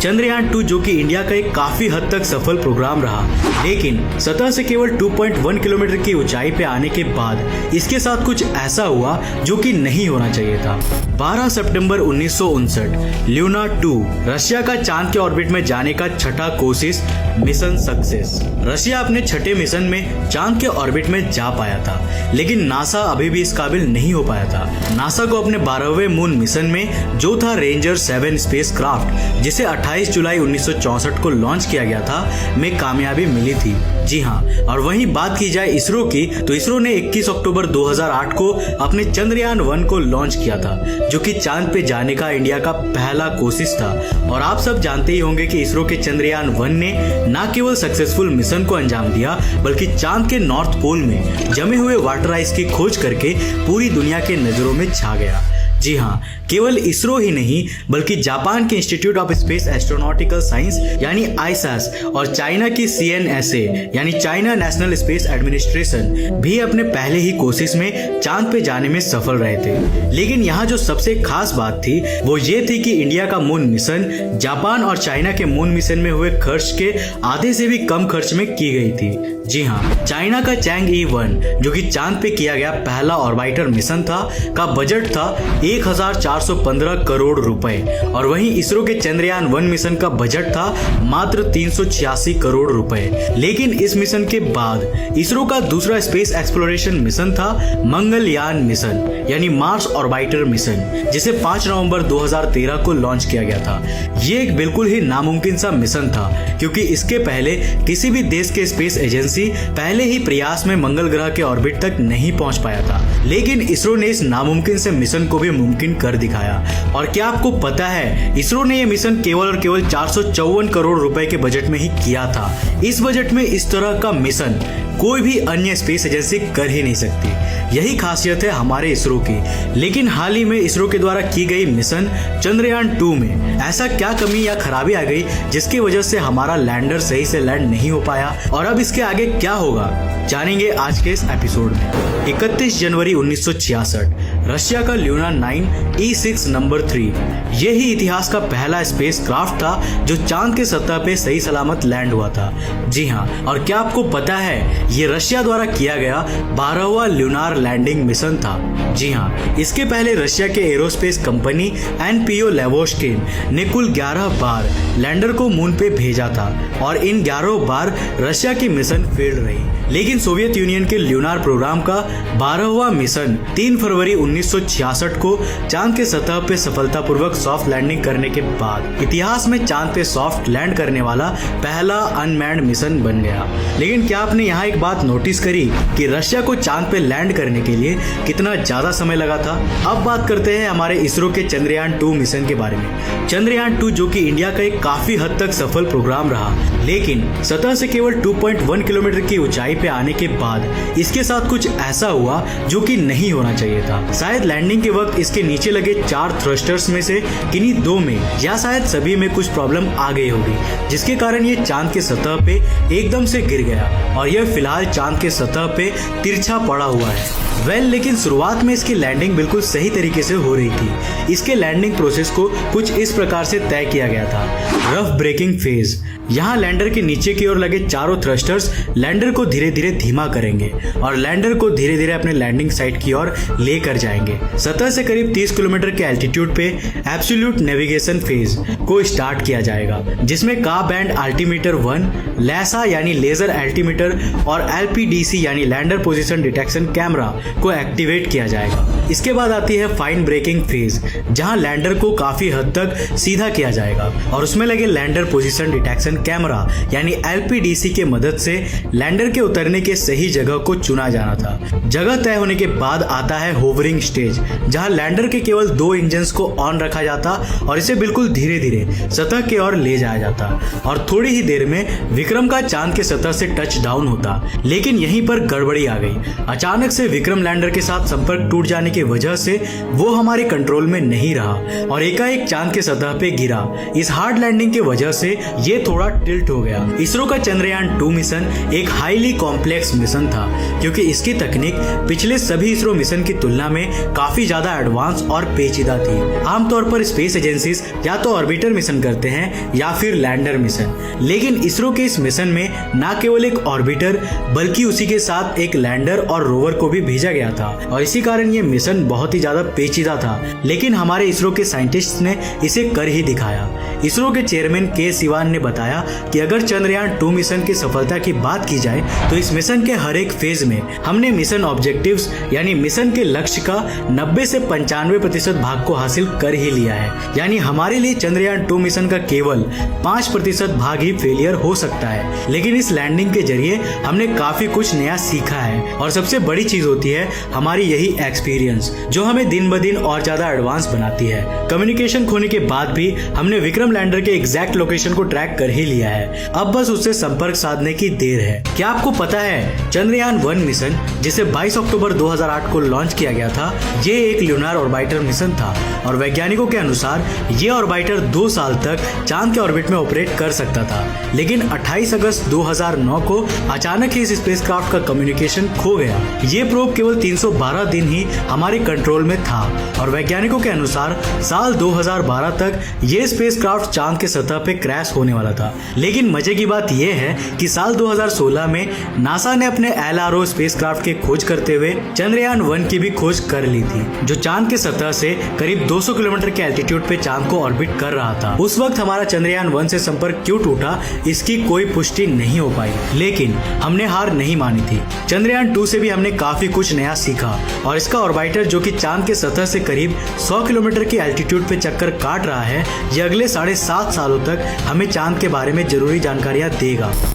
चंद्रयान 2 जो कि इंडिया का एक काफी हद तक सफल प्रोग्राम रहा, लेकिन सतह से केवल 2.1 किलोमीटर की ऊंचाई पे आने के बाद इसके साथ कुछ ऐसा हुआ जो कि नहीं होना चाहिए था। 12 सितंबर 1959 ल्यूना 2 रशिया का चांद के ऑर्बिट में जाने का छठा कोशिश, मिशन सक्सेस। रशिया अपने छठे मिशन में चांद के ऑर्बिट में जा पाया था, लेकिन नासा अभी भी इस काबिल नहीं हो पाया था। नासा को अपने 12वें मून मिशन में, जो था रेंजर 7 स्पेसक्राफ्ट, जिसे 28 जुलाई 1964 को लॉन्च किया गया था, में कामयाबी मिली थी। जी हाँ, और वहीं बात की जाए इसरो की, तो इसरो ने 21 अक्टूबर 2008 को अपने चंद्रयान 1 को लॉन्च किया था, जो कि चांद पे जाने का इंडिया का पहला कोशिश था। और आप सब जानते ही होंगे कि इसरो के चंद्रयान 1 ने न केवल सक्सेसफुल मिशन को अंजाम दिया, बल्कि चांद के नॉर्थ पोल में जमे हुए वाटर आइस की खोज करके पूरी दुनिया के नजरों में छा गया। जी हाँ, केवल इसरो ही नहीं बल्कि जापान के institute of space astronautical science यानी आईएसएस और चाइना की सीएनएसए यानी चाइना नेशनल स्पेस एडमिनिस्ट्रेशन भी अपने पहले ही कोशिश में चांद पे जाने में सफल रहे थे। लेकिन यहाँ जो सबसे खास बात थी वो ये थी कि इंडिया का मून मिशन जापान और चाइना के मून मिशन में हुए खर्च के आधे से भी कम खर्च में की गई थी। जी हाँ, चाइना का चैंग-ई 1 जो कि चांद पे किया गया पहला ऑर्बिटर मिशन था, का बजट था 1415 करोड़ रुपए, और वहीं इसरो के चंद्रयान 1 मिशन का बजट था मात्र 386 करोड़ रुपए। लेकिन इस मिशन के बाद इसरो का दूसरा स्पेस एक्सप्लोरेशन मिशन था मंगलयान मिशन यानी मार्स ऑर्बिटर मिशन, जिसे 5 नवंबर 2013 को लॉन्च किया गया था। ये एक बिल्कुल ही नामुमकिन सा मिशन था, क्योंकि इसके पहले किसी भी देश के स्पेस एजेंसी पहले ही प्रयास में मंगल ग्रह के ऑर्बिट तक नहीं पहुंच पाया था। लेकिन इसरो ने इस नामुमकिन से मिशन को भी मुमकिन कर दिखाया। और क्या आपको पता है, इसरो ने यह मिशन केवल और केवल 454 करोड़ रुपए के बजट में ही किया था। इस बजट में इस तरह का मिशन कोई भी अन्य स्पेस एजेंसी कर ही नहीं सकती। यही खासियत है हमारे इसरो की। लेकिन हाल ही में इसरो के द्वारा की गई मिशन चंद्रयान 2 में ऐसा क्या कमी या खराबी आ गई जिसकी वजह से हमारा लैंडर सही से लैंड नहीं हो पाया, और अब इसके आगे क्या होगा, जानेंगे आज के इस एपिसोड में। 31 जनवरी 1966 रशिया का ल्यूना 9 E6 नंबर 3 यही इतिहास का पहला स्पेस क्राफ्ट था जो चांद के सतह पे सही सलामत लैंड हुआ था। जी हाँ, और क्या आपको पता है ये रशिया द्वारा किया गया 12वां ल्यूनार लैंडिंग मिशन था। जी हाँ, इसके पहले रशिया के एरोस्पेस कंपनी एनपीओ लेवोश्किन ने कुल 11 बार लैंडर को मून पे भेजा था, और इन 11 बार रशिया की मिशन फेल्ड रही। लेकिन सोवियत यूनियन के ल्यूनार प्रोग्राम का 12वां मिशन 3 फरवरी 1966 को चांद के सतह पे सफलतापूर्वक सॉफ्ट लैंडिंग करने के बाद इतिहास में चांद पे सॉफ्ट लैंड करने वाला पहला अनमैन्ड मिशन बन गया। लेकिन क्या आपने यहाँ एक बात नोटिस करी कि रशिया को चांद पे लैंड करने के लिए कितना ज्यादा समय लगा था? अब बात करते हैं हमारे इसरो के चंद्रयान 2 मिशन के बारे में। चंद्रयान 2 जो कि इंडिया का एक काफी हद तक सफल प्रोग्राम रहा, लेकिन सतह से केवल 2.1 किलोमीटर की ऊंचाई पे आने के बाद इसके साथ कुछ ऐसा हुआ जो कि नहीं होना चाहिए था। शायद लैंडिंग के वक्त इसके नीचे लगे 4 थ्रस्टर्स में से किन्हीं 2 में या शायद सभी में कुछ प्रॉब्लम आ गई होगी, जिसके कारण ये चांद के सतह पे एकदम से गिर गया, और यह फिलहाल चांद के सतह पे तिरछा पड़ा हुआ है। लेकिन शुरुआत में इसकी लैंडिंग बिल्कुल सही तरीके से हो रही थी। इसके लैंडिंग प्रोसेस को कुछ इस प्रकार से तय किया गया था। रफ ब्रेकिंग फेज, यहाँ लैंडर के नीचे की ओर लगे चारों थ्रस्टर्स लैंडर को धीरे धीरे धीमा करेंगे और लैंडर को धीरे धीरे अपने लैंडिंग साइट की ओर लेकर जाएंगे। सतह से करीब 30 किलोमीटर के एल्टीट्यूड पे एब्सोल्यूट नेविगेशन फेज को स्टार्ट किया जाएगा, जिसमें का बैंड अल्टीमीटर 1, लैसा यानी लेजर अल्टीमीटर और एलपीडीसी यानी लैंडर पोजीशन डिटेक्शन कैमरा को एक्टिवेट किया जाएगा। इसके बाद आती है फाइन ब्रेकिंग फेज, जहां लैंडर को काफी हद तक सीधा किया जाएगा और उसमें लगे लैंडर पोजीशन डिटेक्शन कैमरा यानी एलपीडीसी के मदद से लैंडर के उतरने के सही जगह को चुना जाना था। जगह तय होने के बाद आता है होवरिंग स्टेज, जहां लैंडर के केवल 2 इंजन्स को ऑन रखा जाता और इसे बिल्कुल धीरे धीरे सतह की ओर ले जाया जाता, और थोड़ी ही देर में विक्रम का चांद के सतह से टच डाउन होता। लेकिन यहीं पर गड़बड़ी आ गई। अचानक से विक्रम लैंडर के साथ संपर्क टूट जाने की वजह से वो हमारे कंट्रोल में नहीं रहा और एकाएक चांद के सतह पे गिरा। इस हार्ड लैंडिंग की वजह से ये थोड़ा टिल्ट हो हो गया। इसरो का चंद्रयान 2 मिशन एक हाईली कॉम्प्लेक्स मिशन था, क्योंकि इसकी तकनीक पिछले सभी इसरो मिशन की तुलना में काफी ज्यादा एडवांस और पेचीदा थी। आमतौर पर स्पेस एजेंसीज या तो ऑर्बिटर मिशन करते हैं या फिर लैंडर मिशन, लेकिन इसरो के इस मिशन में न केवल एक ऑर्बिटर बल्कि उसी के साथ एक लैंडर और रोवर को भी भेजा गया था, और इसी कारण ये मिशन बहुत ही ज्यादा पेचीदा था। लेकिन हमारे इसरो के साइंटिस्ट ने इसे कर ही दिखाया। इसरो के चेयरमैन के सिवान ने बताया कि अगर चंद्रयान 2 मिशन की सफलता की बात की जाए तो इस मिशन के हर एक फेज में हमने मिशन ऑब्जेक्टिव्स यानी मिशन के लक्ष्य का 90 से 95% भाग को हासिल कर ही लिया है। यानी हमारे लिए चंद्रयान 2 मिशन का केवल 5% भाग ही फेलियर हो सकता है। लेकिन इस लैंडिंग के जरिए हमने काफी कुछ नया सीखा है, और सबसे बड़ी चीज होती है हमारी यही एक्सपीरियंस, जो हमें दिन ब दिन और ज्यादा एडवांस बनाती है। कम्युनिकेशन खोने के बाद भी हमने विक्रम लैंडर के एग्जैक्ट लोकेशन को ट्रैक कर ही लिया है। अब बस उससे संपर्क साधने की देर है। क्या आपको पता है चंद्रयान 1 मिशन, जिसे 22 अक्टूबर 2008 को लॉन्च किया गया था, ये एक ल्यूनार ऑर्बिटर मिशन था, और वैज्ञानिकों के अनुसार ये ऑर्बिटर 2 साल तक चांद के ऑर्बिट में ऑपरेट कर सकता था। लेकिन 28 अगस्त 2009 को अचानक ही इस स्पेसक्राफ्ट का कम्युनिकेशन खो गया। ये प्रोब केवल 312 दिन ही हमारे कंट्रोल में था, और वैज्ञानिकों के अनुसार साल 2012 तक ये स्पेसक्राफ्ट चांद के सतह पे क्रैश होने वाला था। लेकिन मजे की बात यह है कि साल 2016 में नासा ने अपने LRO स्पेसक्राफ्ट के खोज करते हुए चंद्रयान 1 की भी खोज कर ली थी, जो चांद के सतह से करीब 200 किलोमीटर के एल्टीट्यूड पे चांद को ऑर्बिट कर रहा था। उस वक्त हमारा चंद्रयान 1 से संपर्क क्यों टूटा, इसकी कोई पुष्टि नहीं हो पाई, लेकिन हमने हार नहीं मानी थी। चंद्रयान 2 से भी हमने काफी कुछ नया सीखा, और इसका ऑर्बिटर जो कि चांद के सतह से करीब 100 किलोमीटर के एल्टीट्यूड पे चक्कर काट रहा है, ये अगले 7.5 सालों तक हमें चांद के बारे में जरूरी जानकारियां देगा।